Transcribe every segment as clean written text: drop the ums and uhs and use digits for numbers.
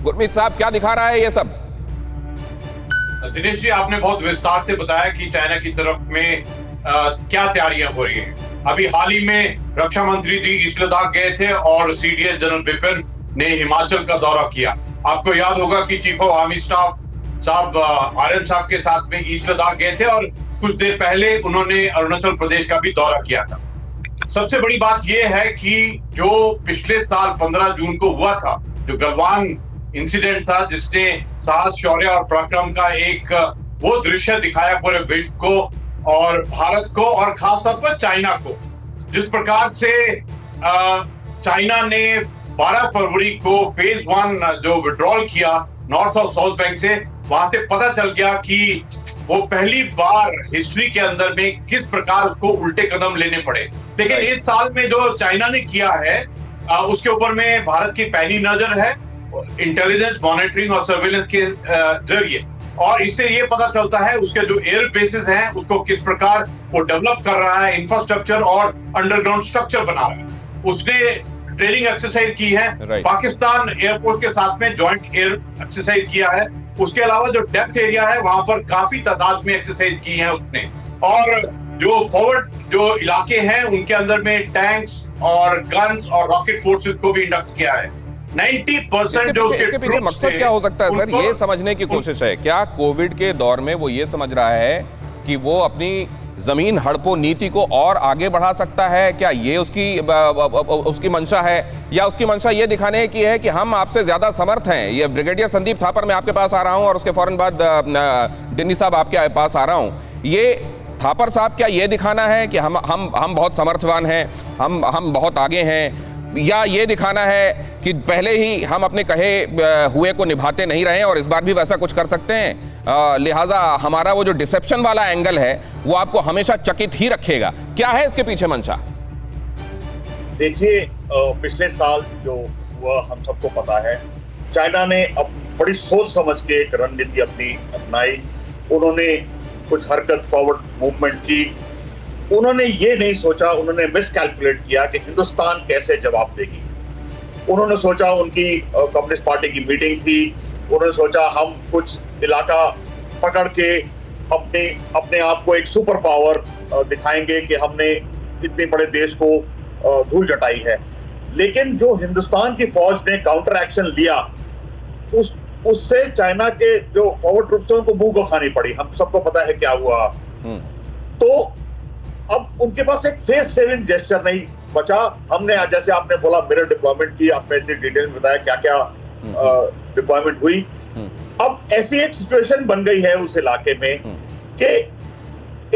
गुरमीत साहब, क्या दिखा रहा है ये सब? दिनेश जी, आपने बहुत विस्तार से बताया कि चाइना की तरफ में क्या तैयारियां हो रही हैं। अभी हाल ही में रक्षा मंत्री जी ईस्ट लद्दाख गए थे और सीडीएस जनरल बिपिन ने हिमाचल का दौरा किया। आपको याद होगा कि चीफ ऑफ आर्मी स्टाफ साहब आर्यन साहब के साथ में ईस्ट लद्दाख गए थे और कुछ देर पहले उन्होंने अरुणाचल प्रदेश का भी दौरा किया था। सबसे बड़ी बात यह है कि जो पिछले साल 15 जून को हुआ था, जो गलवान इंसिडेंट था, जिसने साहस, शौर्य और पराक्रम का एक वो दृश्य दिखाया पूरे विश्व को और भारत को और खासतौर पर चाइना को। जिस प्रकार से चाइना ने 12 फरवरी को फेज 1 जो विड्रॉल किया नॉर्थ और साउथ बैंक से, वहां से पता चल गया कि वो पहली बार हिस्ट्री के अंदर में किस प्रकार उसको उल्टे कदम लेने पड़े। लेकिन इस साल में जो चाइना ने किया है उसके ऊपर में भारत की पैनी नजर है, इंटेलिजेंस, मॉनिटरिंग और सर्वेलेंस के जरिए। और इससे ये पता चलता है उसके जो एयर बेसिस हैं उसको किस प्रकार वो डेवलप कर रहा है, इंफ्रास्ट्रक्चर और अंडरग्राउंड स्ट्रक्चर बना रहा है। उसने ट्रेनिंग एक्सरसाइज की है, पाकिस्तान एयरफोर्स के साथ में जॉइंट एयर एक्सरसाइज किया है। उसके अलावा जो डेप्थ एरिया है वहां पर काफी तादाद में एक्सरसाइज की है उसने। और जो फॉरवर्ड जो इलाके हैं उनके अंदर में टैंक्स और गन्स और रॉकेट फोर्सेस को भी इंडक्ट किया है। 90% जो इसके पीछे मकसद क्या हो सकता है सर, ये समझने की कोशिश है। क्या कोविड के दौर में वो ये समझ रहा है कि वो अपनी जमीन हड़पो नीति को और आगे बढ़ा सकता है? क्या ये उसकी मंशा है, या उसकी मंशा ये दिखाने की है कि हम आपसे ज्यादा समर्थ हैं? ये ब्रिगेडियर संदीप थापर मैं आपके पास आ रहा हूं और उसके फौरन बाद डिन्नी साहब आपके पास आ रहा हूं। ये थापर साहब क्या ये दिखाना है कि हम बहुत समर्थवान हैं, हम बहुत आगे हैं, या ये दिखाना है कि पहले ही हम अपने कहे हुए को निभाते नहीं रहे और इस बार भी वैसा कुछ कर सकते हैं, लिहाजा हमारा वो जो डिसेप्शन वाला एंगल है वो आपको हमेशा चकित ही रखेगा? क्या है इसके पीछे मंशा? देखिए, पिछले साल जो हुआ हम सबको पता है, चाइना ने अब बड़ी सोच समझ के एक रणनीति अपनी अपनाई। उन्होंने कुछ हरकत, फॉरवर्ड मूवमेंट की। उन्होंने ये नहीं सोचा, उन्होंने मिसकैलकुलेट किया कि हिंदुस्तान कैसे जवाब देगी। उन्होंने सोचा, उनकी कम्युनिस्ट पार्टी की मीटिंग थी, उन्होंने सोचा हम कुछ इलाका पकड़ के अपने आप को एक सुपर पावर दिखाएंगे कि हमने इतने बड़े देश को धूल जटाई है। लेकिन जो हिंदुस्तान की फौज ने काउंटर एक्शन लिया, उससे चाइना के जो फॉरवर्ड ट्रूप्स थे उनको मुंह को खानी पड़ी। हम सबको पता है क्या हुआ। तो अब उनके पास एक फेस सेविंग जेस्चर नहीं बचा। हमने, जैसे आपने बोला, मिरर डिप्लॉयमेंट की, आपने इतनी डिटेल में बताया क्या क्या डिप्लॉयमेंट हुई। अब ऐसी एक सिचुएशन बन गई है उस इलाके में कि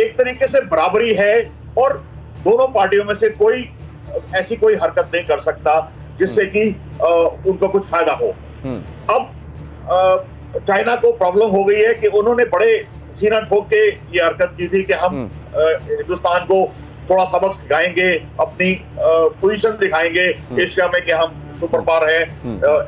एक तरीके से बराबरी है और दोनों पार्टियों में से कोई ऐसी कोई हरकत नहीं कर सकता जिससे कि उनको कुछ फायदा हो। अब चाइना को प्रॉब्लम हो गई है कि उन्होंने बड़े सीना ठोक के ये हरकत की थी कि हम हिंदुस्तान को थोड़ा सबक सिखाएंगे, अपनी पोजीशन दिखाएंगे एशिया में कि हम सुपर पावर है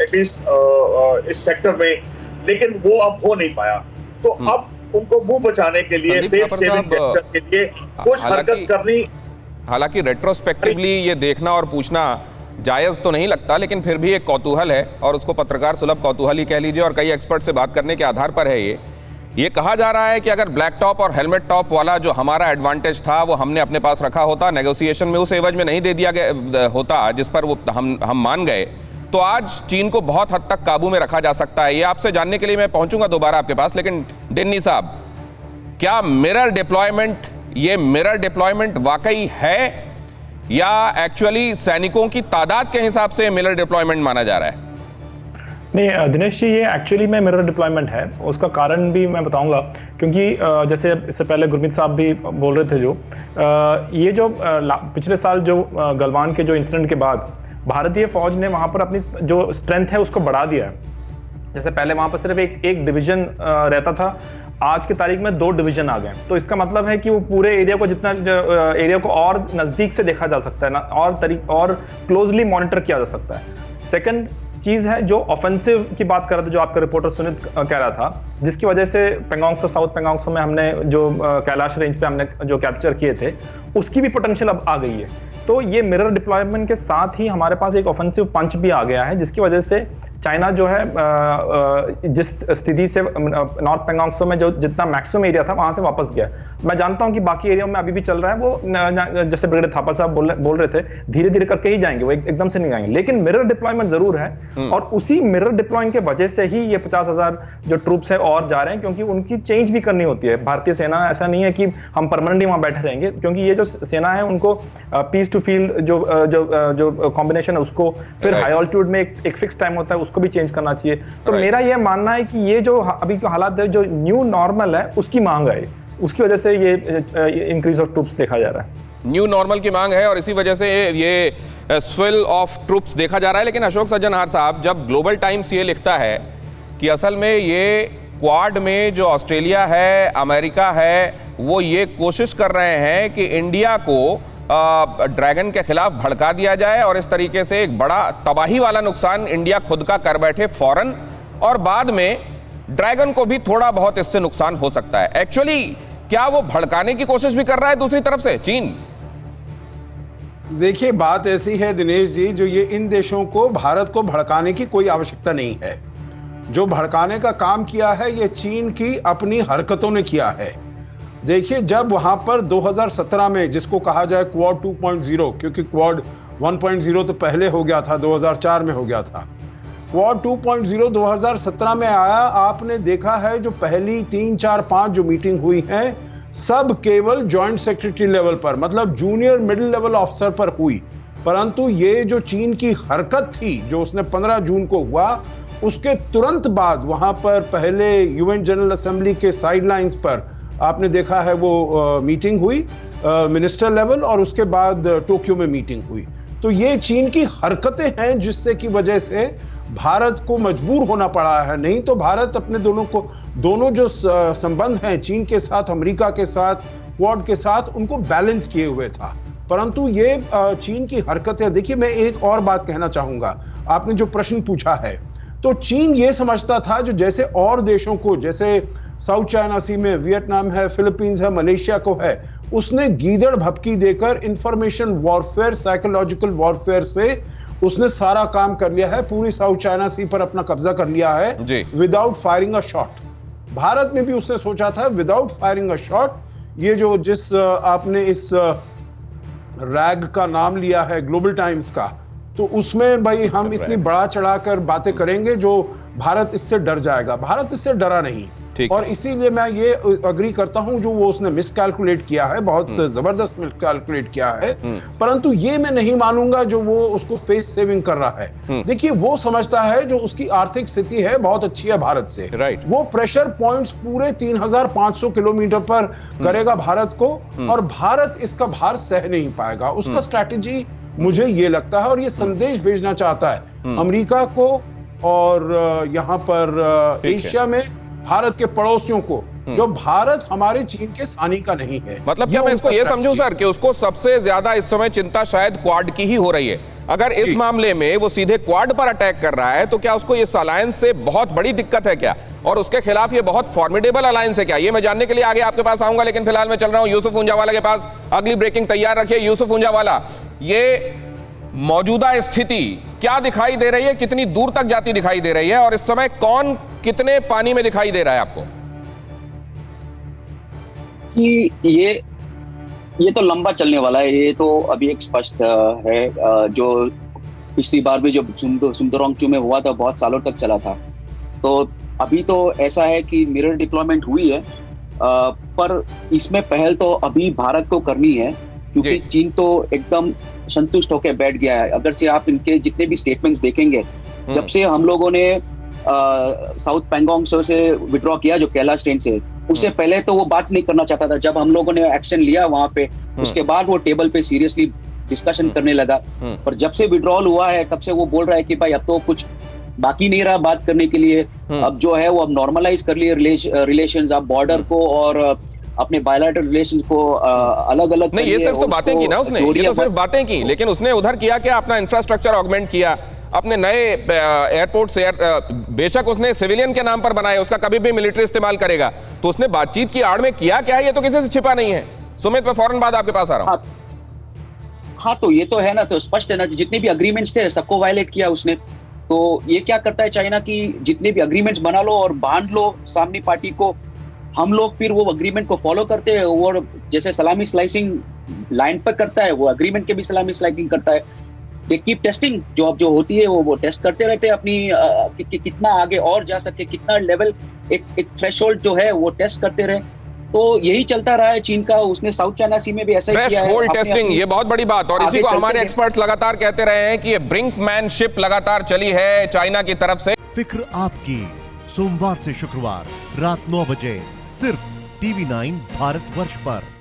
एटलीस्ट इस सेक्टर में। लेकिन वो अब हो नहीं पाया। तो अब उनको मुंह बचाने के लिए, फेस सेविंग जेस्चर के लिए कुछ हरकत करनी। हालांकि रेट्रोस्पेक्टिवली ये देखना और पूछना जायज तो नहीं लगता, लेकिन फिर भी एक कौतूहल है और उसको पत्रकार सुलभ कौतूहल ही कह लीजिए, और कई एक्सपर्ट से बात करने के आधार पर है। ये कहा जा रहा है कि अगर ब्लैक टॉप और हेलमेट टॉप वाला जो हमारा एडवांटेज था वो हमने अपने पास रखा होता, नेगोशिएशन में उस एवज में नहीं दे दिया गया होता जिस पर वो हम मान गए, तो आज चीन को बहुत हद तक काबू में रखा जा सकता है। ये आपसे जानने के लिए मैं पहुंचूंगा दोबारा आपके पास, लेकिन डिन्नी साहब, क्या ये मिरर डिप्लॉयमेंट वाकई है या एक्चुअली सैनिकों की तादाद के हिसाब से मिरर डिप्लॉयमेंट माना जा रहा है? नहीं दिनेश जी, ये एक्चुअली में मिरर डिप्लॉयमेंट है। उसका कारण भी मैं बताऊंगा, क्योंकि जैसे इससे पहले गुरमीत साहब भी बोल रहे थे, जो ये जो पिछले साल जो गलवान के जो इंसिडेंट के बाद भारतीय फौज ने वहां पर अपनी जो स्ट्रेंथ है उसको बढ़ा दिया है। जैसे पहले वहां पर सिर्फ एक डिवीजन रहता था, आज की तारीख में 2 डिवीजन आ गए। तो इसका मतलब है कि वो पूरे एरिया को एरिया को और नजदीक से देखा जा सकता है ना, और क्लोजली मॉनिटर किया जा सकता है। सेकंड चीज है जो ऑफेंसिव की बात कर रहे थे, जो आपका रिपोर्टर सुनीत कह रहा था, जिसकी वजह से पेंगोंग साउथ पेंगोंग में हमने जो कैलाश रेंज पे हमने जो कैप्चर किए थे, उसकी भी पोटेंशियल अब आ गई है। तो ये मिरर डिप्लॉयमेंट के साथ ही हमारे पास एक ऑफेंसिव पंच भी आ गया है, जिसकी वजह से चाइना जो है जिस स्थिति से नॉर्थ पैंगोंग त्सो में जो जितना मैक्सिमम एरिया था वहां से वापस गया। मैं जानता हूं कि बाकी एरिया में अभी भी चल रहा है, वो जैसे ब्रिगेडियर थापा साहब बोल रहे थे, धीरे धीरे करके ही जाएंगे, वो एकदम से नहीं आएंगे, लेकिन मिरर डिप्लॉयमेंट जरूर है। और उसी मिरर डिप्लॉयमेंट के वजह से ही ये 50,000 जो ट्रूप्स है और जा रहे हैं, क्योंकि उनकी चेंज भी करनी होती है। भारतीय सेना ऐसा नहीं है कि हम परमानेंटली वहां बैठे रहेंगे, क्योंकि ये जो सेना है उनको पीस टू फील्ड जो कॉम्बिनेशन है उसको, फिर हाई ऑल्टीट्यूड में एक फिक्स टाइम होता है, उसको भी चेंज करना चाहिए। तो मेरा ये मानना है कि ये जो अभी के हालात है, जो न्यू नॉर्मल है उसकी मांग है, उसकी वजह से ये इंक्रीज ऑफ ट्रूप्स देखा जा रहा है। न्यू नॉर्मल की मांग है और इसी वजह से ये स्विल ऑफ ट्रूप्स देखा जा रहा है। लेकिन अशोक सज्जनहार साहब, जब ग्लोबल टाइम्स ये लिखता है कि असल में ये क्वाड में जो ऑस्ट्रेलिया है, अमेरिका है, वो ये कोशिश कर रहे हैं कि इंडिया को ड्रैगन के खिलाफ भड़का दिया जाए और इस तरीके से एक बड़ा तबाही वाला नुकसान इंडिया खुद का कर बैठे फौरन, और बाद में ड्रैगन को भी थोड़ा बहुत इससे नुकसान हो सकता है। एक्चुअली क्या वो भड़काने की कोशिश भी कर रहा है दूसरी तरफ से चीन? देखिए, बात ऐसी है दिनेश जी, जो ये इन देशों को भारत को भड़काने की कोई आवश्यकता नहीं है। जो भड़काने का काम किया है ये चीन की अपनी हरकतों ने किया है। देखिए, जब वहां पर 2017 में, जिसको कहा जाए क्वाड 2.0, क्योंकि क्वाड 1.0 तो पहले हो गया था, 2004 में हो गया था, क्वाड 2.0 2017 में आया। आपने देखा है जो पहली 3, 4, 5 जो मीटिंग हुई है, सब केवल जॉइंट सेक्रेटरी लेवल पर, मतलब जूनियर मिडिल लेवल ऑफिसर पर हुई। परंतु ये जो चीन की हरकत थी, जो उसने 15 जून को हुआ, उसके तुरंत बाद वहां पर पहले यूएन जनरल असेंबली के साइडलाइंस पर आपने देखा है वो मीटिंग हुई मिनिस्टर लेवल, और उसके बाद टोक्यो में मीटिंग हुई। तो ये चीन की हरकतें हैं जिससे की वजह से भारत को मजबूर होना पड़ा है। नहीं तो भारत अपने दोनों जो संबंध हैं चीन के साथ, अमेरिका के साथ, क्वाड के साथ, उनको बैलेंस किए हुए था। परंतु ये चीन की हरकतें, देखिए मैं एक और बात कहना चाहूंगा, आपने जो प्रश्न पूछा है, तो चीन ये समझता था जो जैसे और देशों को, जैसे साउथ चाइना सी में वियतनाम है, फिलीपींस है, मलेशिया को है, उसने गीदड़ भपकी देकर इंफॉर्मेशन वॉरफेयर, साइकोलॉजिकल वॉरफेयर से उसने सारा काम कर लिया है, पूरी साउथ चाइना सी पर अपना कब्जा कर लिया है without firing a shot. Bharat में भी उसने सोचा था विदाउट फायरिंग अ शॉट, ये जो जिस आपने इस रैग का नाम लिया है ग्लोबल टाइम्स का, तो उसमें भाई हम इतनी बड़ा चढ़ाकर बातें करेंगे जो भारत इससे डर जाएगा। भारत इससे डरा नहीं, और इसीलिए मैं ये अग्री करता हूं जो वो उसने मिसकैलकुलेट किया है, बहुत जबरदस्त मिसकैलकुलेट किया है। परंतु ये मैं नहीं मानूंगा जो वो उसको फेस सेविंग कर रहा है। देखिए, वो समझता है जो उसकी आर्थिक स्थिति है बहुत अच्छी है भारत से, वो प्रेशर पॉइंट्स पूरे 3,500 किलोमीटर पर करेगा भारत को, और भारत इसका भार सह नहीं पाएगा। उसका स्ट्रैटेजी मुझे ये लगता है, और ये संदेश भेजना चाहता है अमेरिका को और यहाँ पर एशिया में भारत के पड़ोसियों को, जो भारत हमारे चीन के सानी का नहीं है। मतलब क्या मैं इसको ये समझूं सर कि उसको सबसे ज्यादा इस समय चिंता शायद क्वाड की ही हो रही है? अगर इस मामले में वो सीधे क्वाड पर अटैक कर रहा है तो क्या उसको इस अलायंस से बहुत बड़ी दिक्कत है क्या, और उसके खिलाफ ये बहुत फॉर्मिडेबल अलायंस है क्या? ये मैं जानने के लिए आगे आपके पास आऊंगा, लेकिन फिलहाल मैं चल रहा हूं यूसुफ ऊंजावाला के पास। अगली ब्रेकिंग तैयार रखिए। यूसुफ ऊंजावाला, ये मौजूदा स्थिति क्या दिखाई दे रही है, कितनी दूर तक जाती दिखाई दे रही है, और इस समय कौन कितने पानी में दिखाई दे रहा है आपको? कि ये तो लंबा चलने वाला है, ये तो अभी एक स्पष्ट है। जो पिछली बार भी जो सुंदरवांगचू में हुआ था, बहुत सालों तक चला था। तो अभी तो ऐसा है कि मिरर डिप्लॉयमेंट हुई है, पर इसमें पहल तो अभी भारत को करनी है, क्योंकि चीन तो एकदम संतुष्ट होकर बैठ गया है। अगर से आप इनके जितने भी स्टेटमेंट्स देखेंगे, जब से हम लोगों ने साउथ पैंगोंग से विड्रॉ किया, जो कैलाश रेंज से, उससे पहले तो वो बात नहीं करना चाहता था। जब हम लोगों ने एक्शन लिया वहां पे, उसके बाद वो टेबल पे सीरियसली डिस्कशन करने लगा। पर जब से विड्रॉल हुआ है, तब से वो बोल रहा है कि भाई अब तो कुछ बाकी नहीं रहा बात करने के लिए। अब जो है वो अब नॉर्मलाइज कर लिए रिलेशंस, अब बॉर्डर को और अपने बायलैटरल रिलेशंस को अलग अलग नहीं। ये सिर्फ तो बातें की ना उसने, ये तो सिर्फ बातें की, लेकिन उसने उधर किया क्या? अपना इंफ्रास्ट्रक्चर ऑगमेंट किया, अपने नए एयरपोर्ट से बेशक उसने सिविलियन के नाम पर बनाए, उसका कभी भी मिलिट्री इस्तेमाल करेगा, तो उसने बातचीत की आड़ में किया क्या है, ये तो किसी से छिपा नहीं है। सुमित, मैं फौरन बाद आपके पास आ रहा हूं। हाँ, तो ये तो है ना, तो स्पष्ट है ना, जितने भी अग्रीमेंट्स थे सबको वायलेट किया उसने। तो ये क्या करता है चाइना की जितने भी अग्रीमेंट्स बना लो और बांध लो सामने पार्टी को, हम लोग फिर वो अग्रीमेंट को फॉलो करते हैं और जैसे सलामी स्लाइसिंग लाइन पर करता है वो अग्रीमेंट के भी सलामी स्लाइसिंग करता है। दे कीप टेस्टिंग, जो होती है वो टेस्ट करते रहते हैं अपनी कितना आगे और जा सके, कितना लेवल, एक थ्रेशोल्ड जो है वो टेस्ट करते रहे। तो यही चलता रहा है चीन का, उसने साउथ चाइना सी में भी ऐसा ही किया है। थ्रेशोल्ड टेस्टिंग, ये बहुत बड़ी बात, और इसी को हमारे एक्सपर्ट्स लगातार कहते रहे हैं कि ये ब्रिंकमैनशिप लगातार चली है चाइना की तरफ से। फिक्र आपकी, सोमवार से शुक्रवार रात 9 बजे सिर्फ TV9 भारतवर्ष पर।